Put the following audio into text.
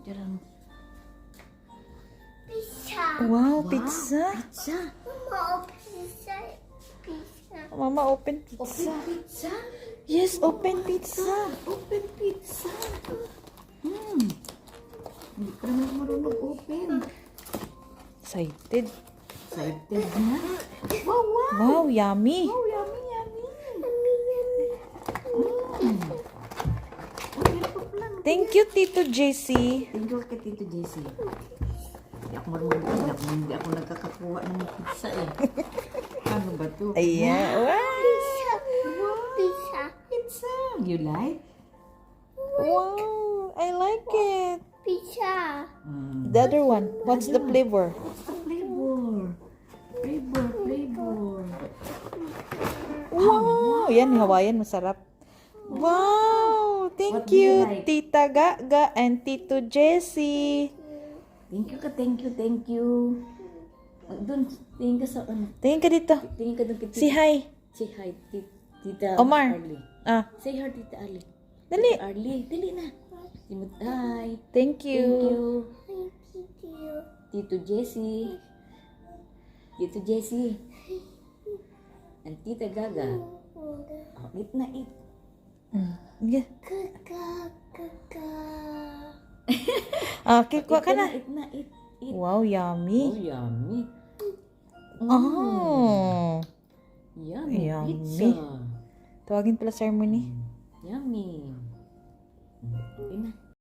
Jarang. Pizza. Wow, pizza. Pizza. Mama, pizza. Pizza. Mama, open Open pizza. pizza. Yes, open pizza. Open pizza. Hindi ka naman marunong open. Excited. Excited na. Wow, wow. Wow, yummy. Oh, yummy, yummy. Okay, lang. Thank you, Tito JC. Thank you kay Tito JC. Hindi ako marunong. Hindi ako nagkakakuha ng pizza eh. Ano ba to? Ayan. Wow. Pizza. Pizza. Pizza. You like? Wow, I like it. Pizza. The other one, what's the flavor? What's the flavor? Flavor. Wow, yan, Hawaiian, masarap. Wow, What thank do you you, like? Tita Gaga and Tito Jessie. Thank you ka, thank you. Doon, tingin ka sa ano. Tingin ka dito. Tingin ka doon kay Say hi. Say hi, Tita Omar. Arlie. Ah, Say hi, Tita Arlie. dali. Tita Arlie, dali na. Hi. Thank Thank you. you. Thank you. Tito Jessie. Tito Jessie. And Tita Gaga. Oh, eat na eat. Yeah. Kaka. Kaka. Okay, kuha ka na. Eat na eat. Wow, Oh, yummy. yummy. Oh. Yummy, Yummy. pizza. Tawagin pala ceremony. Yummy. Okay na.